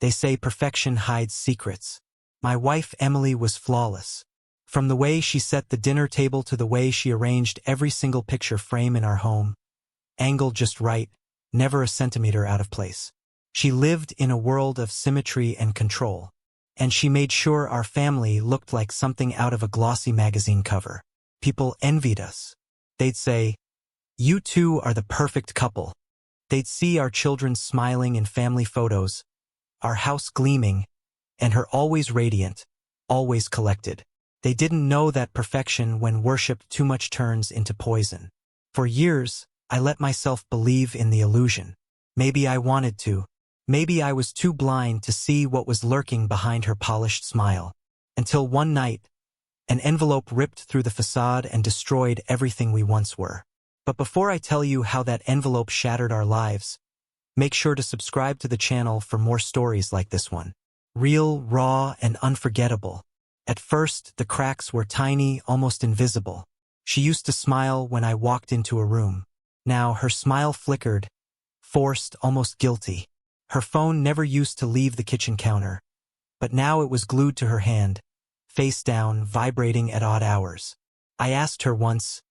They say perfection hides secrets. My wife Emily was flawless. From the way she set the dinner table to the way she arranged every single picture frame in our home, angled just right, never a centimeter out of place. She lived in a world of symmetry and control, and she made sure our family looked like something out of a glossy magazine cover. People envied us. They'd say, "You two are the perfect couple." They'd see our children smiling in family photos, our house gleaming, and her always radiant, always collected. They didn't know that perfection, when worshipped too much, turns into poison. For years, I let myself believe in the illusion. Maybe I wanted to. Maybe I was too blind to see what was lurking behind her polished smile. Until one night, an envelope ripped through the facade and destroyed everything we once were. But before I tell you how that envelope shattered our lives, make sure to subscribe to the channel for more stories like this one. Real, raw, and unforgettable. At first, the cracks were tiny, almost invisible. She used to smile when I walked into a room. Now her smile flickered, forced, almost guilty. Her phone never used to leave the kitchen counter, but now it was glued to her hand, face down, vibrating at odd hours. I asked her once,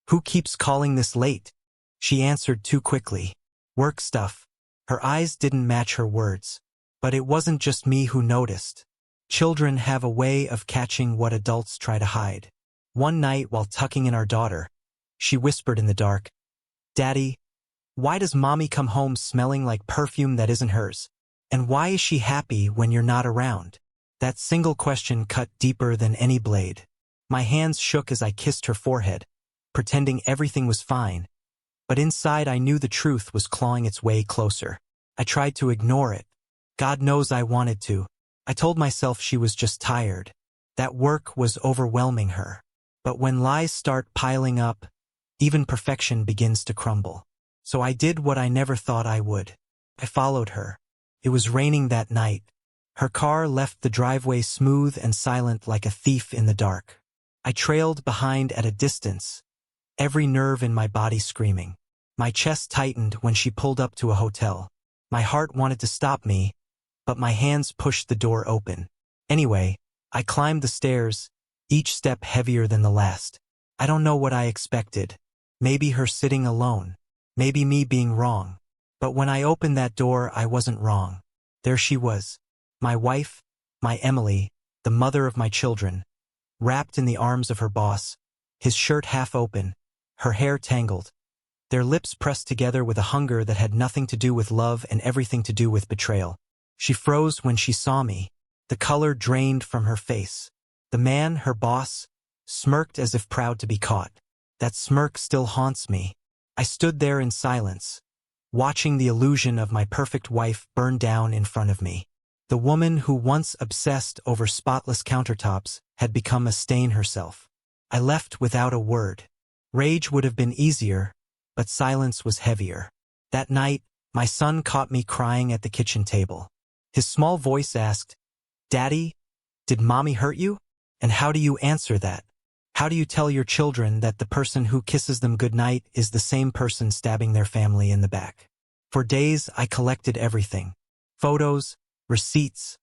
"Who keeps calling this late?" She answered too quickly, "Work stuff." Her eyes didn't match her words. But it wasn't just me who noticed. Children have a way of catching what adults try to hide. One night while tucking in our daughter, she whispered in the dark, "Daddy, why does Mommy come home smelling like perfume that isn't hers? And why is she happy when you're not around?" That single question cut deeper than any blade. My hands shook as I kissed her forehead, pretending everything was fine. But inside I knew the truth was clawing its way closer. I tried to ignore it. God knows I wanted to. I told myself she was just tired. That work was overwhelming her. But when lies start piling up, even perfection begins to crumble. So I did what I never thought I would. I followed her. It was raining that night. Her car left the driveway smooth and silent like a thief in the dark. I trailed behind at a distance, every nerve in my body screaming. My chest tightened when she pulled up to a hotel. My heart wanted to stop me, but my hands pushed the door open. Anyway, I climbed the stairs, each step heavier than the last. I don't know what I expected. Maybe her sitting alone. Maybe me being wrong. But when I opened that door, I wasn't wrong. There she was. My wife, my Emily, the mother of my children, wrapped in the arms of her boss, his shirt half open, her hair tangled, their lips pressed together with a hunger that had nothing to do with love and everything to do with betrayal. She froze when she saw me. The color drained from her face. The man, her boss, smirked as if proud to be caught. That smirk still haunts me. I stood there in silence, watching the illusion of my perfect wife burn down in front of me. The woman who once obsessed over spotless countertops had become a stain herself. I left without a word. Rage would have been easier, but silence was heavier. That night, my son caught me crying at the kitchen table. His small voice asked, "Daddy, did Mommy hurt you? And how do you answer that? How do you tell your children that the person who kisses them goodnight is the same person stabbing their family in the back?" For days, I collected everything. Photos, receipts,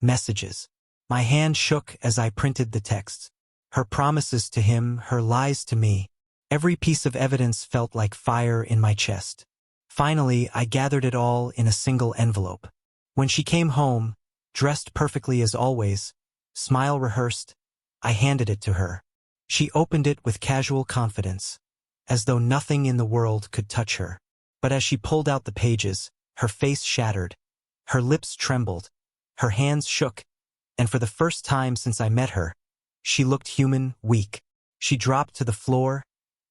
messages. My hand shook as I printed the texts. Her promises to him, her lies to me. Every piece of evidence felt like fire in my chest. Finally, I gathered it all in a single envelope. When she came home, dressed perfectly as always, smile rehearsed, I handed it to her. She opened it with casual confidence, as though nothing in the world could touch her. But as she pulled out the pages, her face shattered, her lips trembled, her hands shook, and for the first time since I met her, she looked human, weak. She dropped to the floor,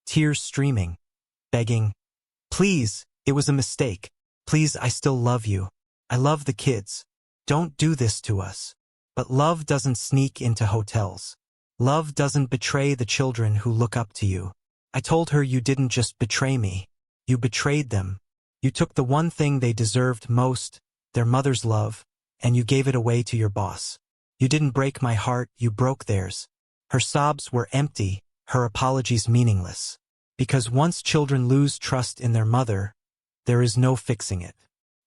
tears streaming, begging, "Please, it was a mistake. Please, I still love you. I love the kids. Don't do this to us." But love doesn't sneak into hotels. Love doesn't betray the children who look up to you. I told her, "You didn't just betray me. You betrayed them. You took the one thing they deserved most, their mother's love, and you gave it away to your boss. You didn't break my heart, you broke theirs." Her sobs were empty, her apologies meaningless. Because once children lose trust in their mother, there is no fixing it.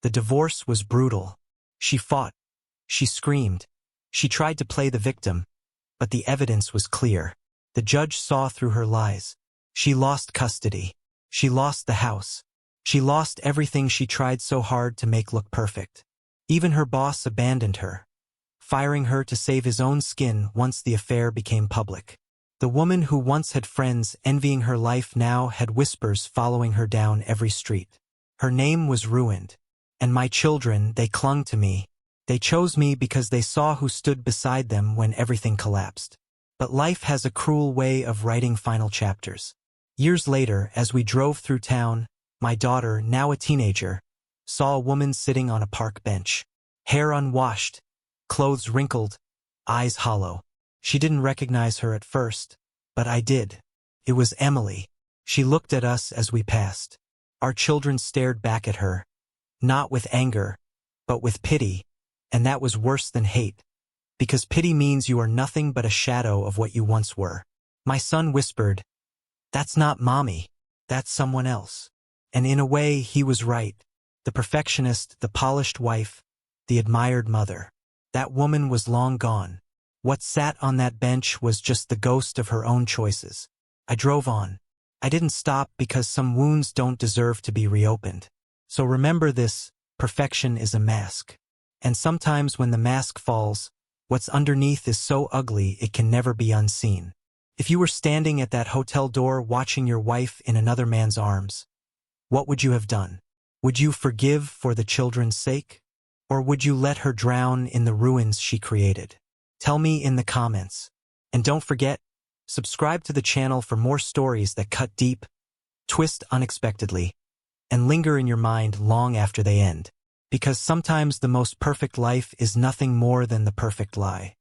The divorce was brutal. She fought, She screamed. She tried to play the victim, but the evidence was clear. The judge saw through her lies. She lost custody. She lost the house. She lost everything she tried so hard to make look perfect. Even her boss abandoned her, firing her to save his own skin once the affair became public. The woman who once had friends envying her life now had whispers following her down every street. Her name was ruined. And my children, they clung to me. They chose me because they saw who stood beside them when everything collapsed. But life has a cruel way of writing final chapters. Years later, as we drove through town, my daughter, now a teenager, saw a woman sitting on a park bench. Hair unwashed, clothes wrinkled, eyes hollow. She didn't recognize her at first, but I did. It was Emily. She looked at us as we passed. Our children stared back at her, not with anger, but with pity, and that was worse than hate, because pity means you are nothing but a shadow of what you once were. My son whispered, "That's not Mommy, that's someone else." And in a way, he was right. The perfectionist, the polished wife, the admired mother. That woman was long gone. What sat on that bench was just the ghost of her own choices. I drove on. I didn't stop because some wounds don't deserve to be reopened. So remember this, perfection is a mask. And sometimes when the mask falls, what's underneath is so ugly it can never be unseen. If you were standing at that hotel door watching your wife in another man's arms, what would you have done? Would you forgive for the children's sake? Or would you let her drown in the ruins she created? Tell me in the comments. And don't forget, subscribe to the channel for more stories that cut deep, twist unexpectedly, and linger in your mind long after they end. Because sometimes the most perfect life is nothing more than the perfect lie.